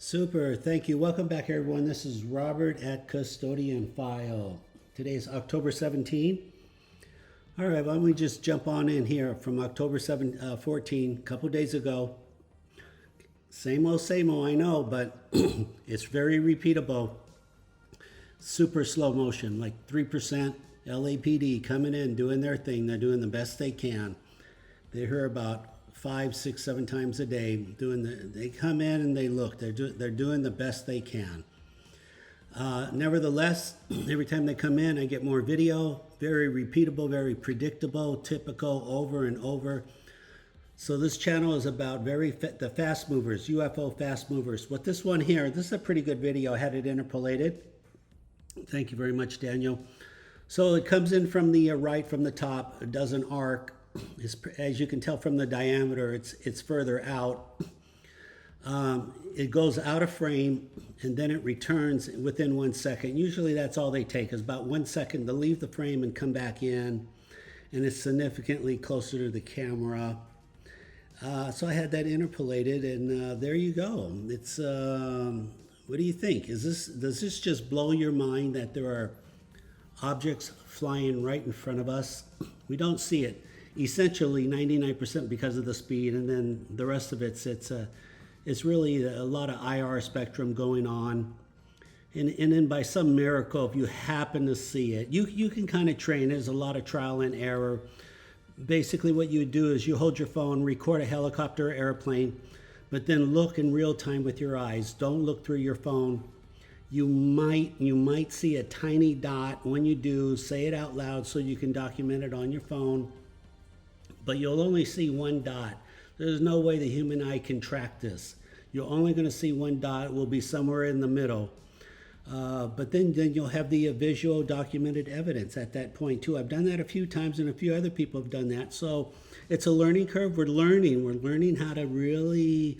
Super, thank you. Welcome back, everyone. This is Robert at Custodian File. Today is October 17. All right, why don't we just jump on in here from October 14, a couple days ago. Same old, I know, but it's very repeatable. Super slow motion, like 3%. LAPD coming in, doing their thing. They're doing the best they can. They hear about 5, 6, 7 times a day. They come in and they look. They're doing the best they can. Nevertheless, every time they come in, I get more video. Very repeatable, very predictable, typical, over and over. So this channel is about the fast movers, UFO fast movers. What this one here, this is a pretty good video. I had it interpolated. Thank you very much, Daniel. So it comes in from the right, from the top. It does an arc. As you can tell from the diameter, it's further out. It goes out of frame and then it returns within 1 second. Usually that's all they take, is about 1 second to leave the frame and come back in, and it's significantly closer to the camera. So I had that interpolated, and there you go. It's what do you think? Does this just blow your mind that there are objects flying right in front of us? We don't see it. Essentially 99% because of the speed, and then the rest of it's really a lot of IR spectrum going on, and then by some miracle, if you happen to see it, you can kind of train. There's a lot of trial and error. Basically what you do is you hold your phone, record a helicopter or airplane, but then look in real time with your eyes. Don't look through your phone. You might see a tiny dot. When you do, say it out loud so you can document it on your phone. But you'll only see one dot. There's no way the human eye can track this. You're only going to see one dot. It will be somewhere in the middle. But then you'll have the visual documented evidence at that point too. I've done that a few times, and a few other people have done that. So it's a learning curve. We're learning how to really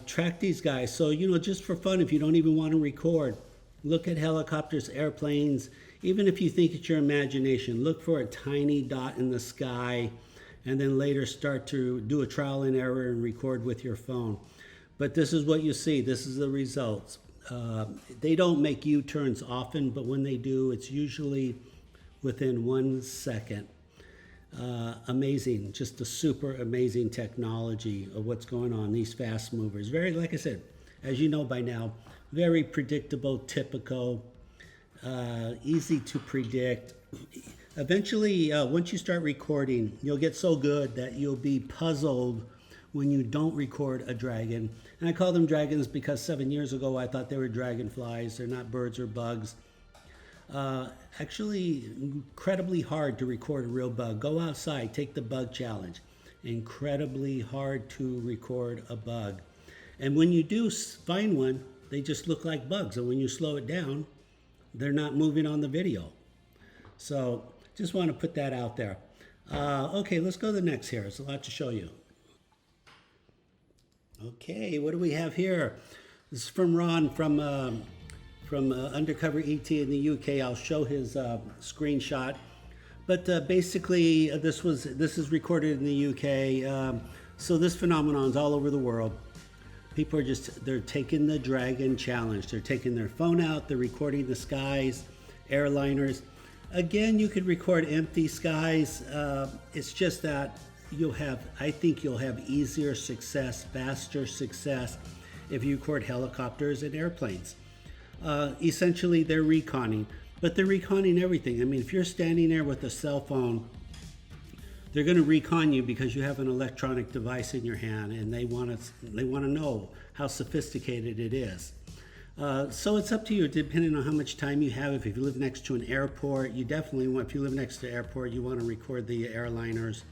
track these guys. So, just for fun, if you don't even want to record, look at helicopters, airplanes. Even if you think it's your imagination, look for a tiny dot in the sky, and then later start to do a trial and error and record with your phone. But this is what you see. This is the results. They don't make U-turns often, but when they do, it's usually within 1 second. Amazing, just a super amazing technology of what's going on, these fast movers. Very, like I said, as you know by now, very predictable, typical, easy to predict. Eventually, once you start recording, you'll get so good that you'll be puzzled when you don't record a dragon. And I call them dragons because 7 years ago I thought they were dragonflies. They're not birds or bugs. Actually, incredibly hard to record a real bug. Go outside, take the bug challenge. Incredibly hard to record a bug. And when you do find one, they just look like bugs. And when you slow it down, they're not moving on the video. So just want to put that out there. Okay, let's go to the next here. There's a lot to show you. Okay, what do we have here? This is from Ron from Undercover ET in the UK. I'll show his screenshot. But basically, this is recorded in the UK. So this phenomenon's all over the world. People are they're taking the Dragon Challenge. They're taking their phone out, they're recording the skies, airliners. Again, you could record empty skies. It's just that I think you'll have easier success, faster success if you record helicopters and airplanes. Essentially, they're reconning, but they're reconning everything. I mean, if you're standing there with a cell phone, they're going to recon you because you have an electronic device in your hand, and they want to know how sophisticated it is. So it's up to you, depending on how much time you have. If you live next to an airport, you definitely want. If you live next to an airport, you want to record the airliners.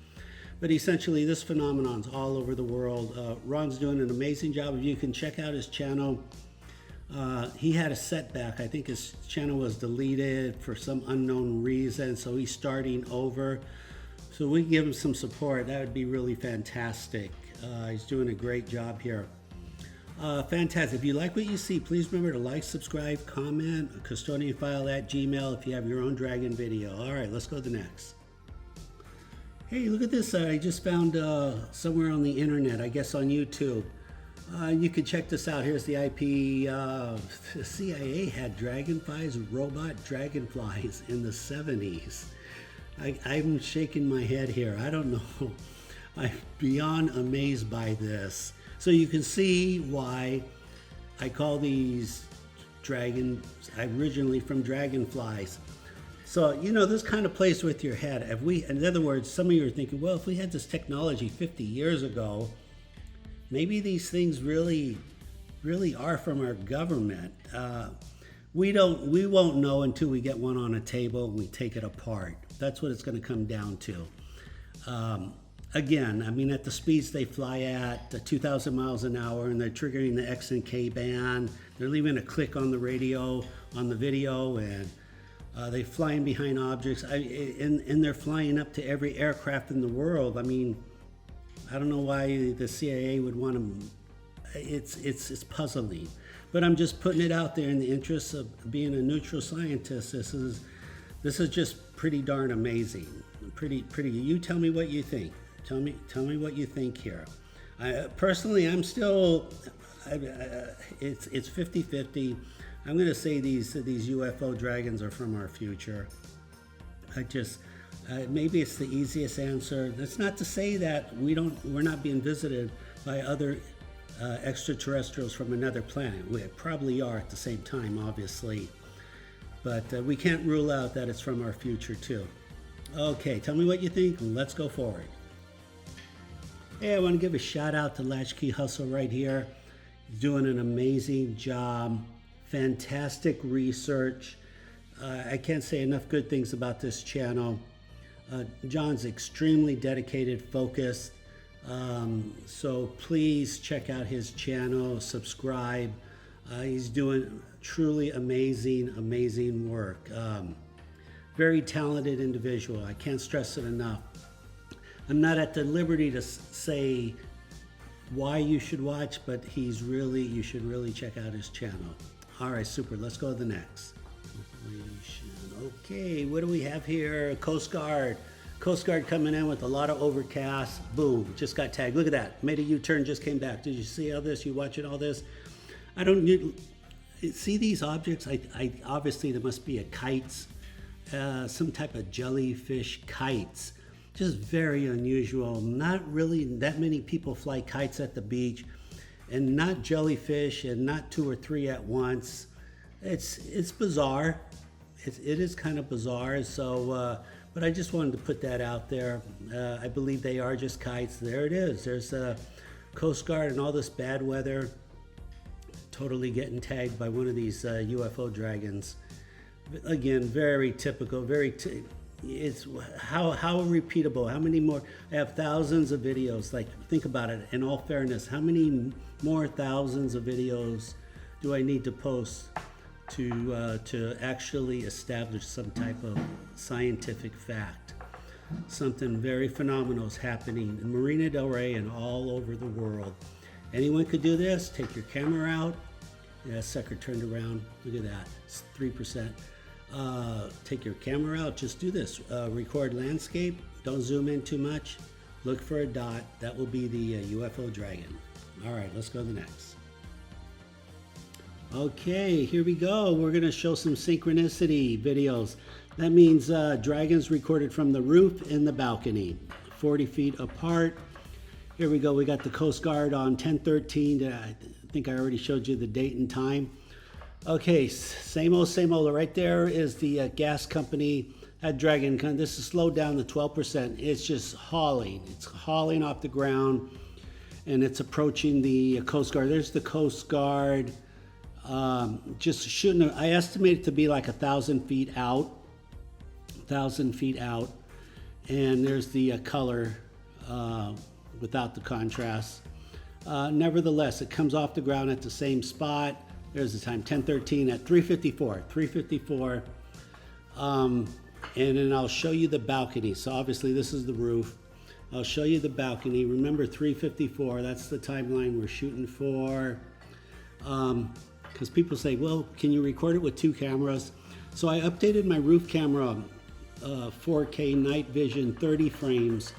But essentially, this phenomenon's all over the world. Ron's doing an amazing job. If you can check out his channel. He had a setback. I think his channel was deleted for some unknown reason, so he's starting over. So we give him some support. That would be really fantastic. He's doing a great job here. Fantastic. If you like what you see, please remember to like, subscribe, comment, custodianfile@gmail if you have your own dragon video. All right, let's go to the next. Hey, look at this. I just found somewhere on the internet, I guess on YouTube. You can check this out. Here's the IP. The CIA had dragonflies, robot dragonflies in the 70s. I'm shaking my head here. I don't know. I'm beyond amazed by this. So you can see why I call these dragons originally from dragonflies. So, you know, this kind of plays with your head. If we, in other words, some of you are thinking, well, if we had this technology 50 years ago, maybe these things really are from our government. We won't know until we get one on a table and we take it apart. That's what it's going to come down to. Again, I mean, at the speeds they fly at, 2,000 miles an hour, and they're triggering the X and K band. They're leaving a click on the radio, on the video, and they're flying behind objects. And they're flying up to every aircraft in the world. I mean, I don't know why the CIA would want them. It's puzzling. But I'm just putting it out there in the interest of being a neutral scientist. This is just pretty darn amazing. Pretty. You tell me what you think. Tell me what you think here. Personally, I'm still. It's 50-50. I'm going to say these UFO dragons are from our future. Maybe it's the easiest answer. That's not to say that we're not being visited by other extraterrestrials from another planet. We probably are at the same time, obviously, but we can't rule out that it's from our future too. Okay, tell me what you think. Let's go forward. Hey, I want to give a shout out to Latchkey Hustle right here. He's doing an amazing job. Fantastic research. I can't say enough good things about this channel. John's extremely dedicated, focused. So please check out his channel, subscribe. He's doing truly amazing work. Very talented individual. I can't stress it enough. I'm not at the liberty to say why you should watch, but you should really check out his channel. All right, super. Let's go to the next. Okay, what do we have here? Coast Guard. Coast Guard coming in with a lot of overcast. Boom, just got tagged. Look at that. Made a U-turn, just came back. Did you see all this? You watching all this? See these objects? Obviously, there must be a kites, some type of jellyfish kites. Just very unusual. Not really that many people fly kites at the beach, and not jellyfish, and not 2 or 3 at once. It's bizarre. It is kind of bizarre. So, but I just wanted to put that out there. I believe they are just kites. There it is. There's a Coast Guard and all this bad weather. Totally getting tagged by one of these UFO dragons. Again, very typical. It's how repeatable. How many more? I have thousands of videos. Like, think about it. In all fairness, how many more thousands of videos do I need to post to actually establish some type of scientific fact? Something very phenomenal is happening in Marina del Rey and all over the world. Anyone could do this. Take your camera out. Yeah, sucker turned around. Look at that. It's 3%. Take your camera out. Just do this. Record landscape. Don't zoom in too much. Look for a dot. That will be the UFO dragon. All right, let's go to the next. Okay, here we go. We're going to show some synchronicity videos. That means dragons recorded from the roof and the balcony, 40 feet apart. Here we go. We got the Coast Guard on 10/13. I think I already showed you the date and time. Okay, same old. Right there is the gas company. That dragon, this is slowed down to 12%. It's just hauling. It's hauling off the ground, and it's approaching the Coast Guard. There's the Coast Guard. Just shooting. I estimate it to be like 1,000 feet out. 1,000 feet out, and there's the color without the contrast. Nevertheless, it comes off the ground at the same spot. There's the time, 10:13 at 3:54. And then I'll show you the balcony. So obviously this is the roof. I'll show you the balcony. Remember 3:54, that's the timeline we're shooting for. Because people say, well, can you record it with 2 cameras? So I updated my roof camera, 4K night vision, 30 frames.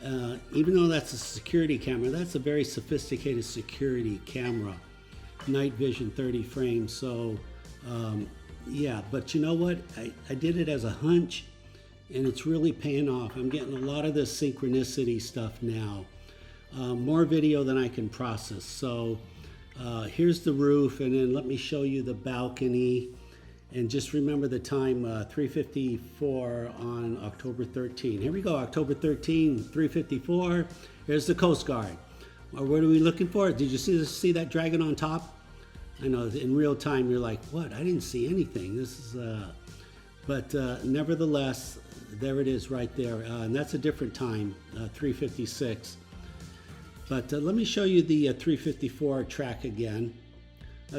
Even though that's a security camera, that's a very sophisticated security camera. Night vision 30 frames. So yeah, but you know what? I did it as a hunch, and it's really paying off. I'm getting a lot of this synchronicity stuff now. More video than I can process. So here's the roof, and then let me show you the balcony. And just remember the time, 3:54 on October 13. Here we go, October 13, 3:54. Here's the Coast Guard. What are we looking for? Did you see that dragon on top? I know in real time you're like, what? I didn't see anything. This is, but nevertheless, there it is right there. And that's a different time, 3:56. But let me show you the 3:54 track again.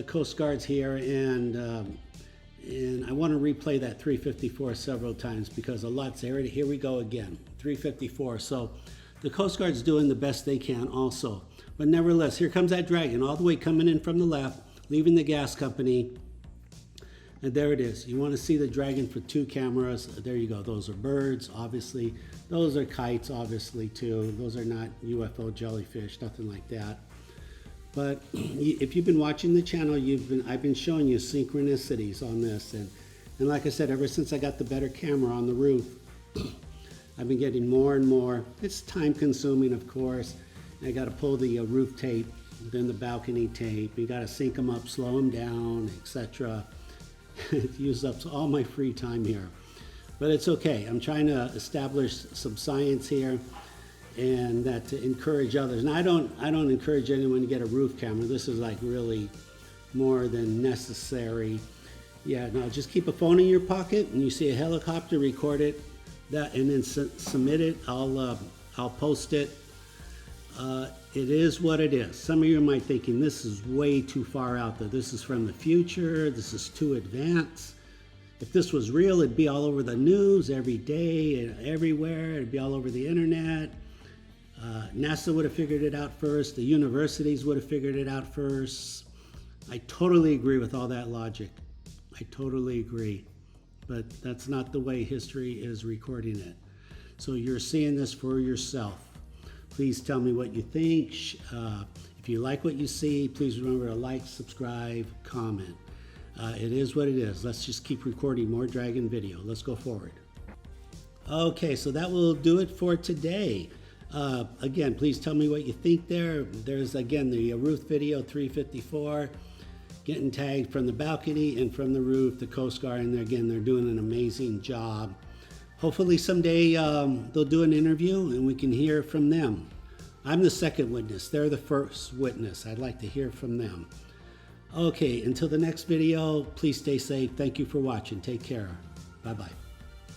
Coast Guard's here, and I want to replay that 3:54 several times because a lot's there. Here we go again, 3:54. So the Coast Guard's doing the best they can also. But nevertheless, here comes that dragon all the way coming in from the left, leaving the gas company. And there it is. You want to see the dragon for 2 cameras. There you go. Those are birds, obviously. Those are kites, obviously, too. Those are not UFO jellyfish, nothing like that. But if you've been watching the channel, I've been showing you synchronicities on this. And like I said, ever since I got the better camera on the roof, I've been getting more and more. It's time consuming, of course. I got to pull the roof tape, then the balcony tape. You got to sync them up, slow them down, etc. It used up all my free time here. But it's okay. I'm trying to establish some science here, and that to encourage others. And I don't encourage anyone to get a roof camera. This is like really more than necessary. Yeah, no, just keep a phone in your pocket, and you see a helicopter, record it, and then submit it. I'll post it. It is what it is. Some of you might be thinking this is way too far out there. This is from the future. This is too advanced. If this was real, it'd be all over the news every day and everywhere. It'd be all over the internet. NASA would have figured it out first. The universities would have figured it out first. I totally agree with all that logic. I totally agree. But that's not the way history is recording it. So you're seeing this for yourself. Please tell me what you think. If you like what you see, please remember to like, subscribe, comment. It is what it is. Let's just keep recording more dragon video. Let's go forward. Okay, so that will do it for today. Again, please tell me what you think there. There's, again, the roof video, 3:54, getting tagged from the balcony and from the roof, the Coast Guard, and again, they're doing an amazing job. Hopefully someday they'll do an interview and we can hear from them. I'm the second witness. They're the first witness. I'd like to hear from them. Okay, until the next video, please stay safe. Thank you for watching. Take care. Bye-bye.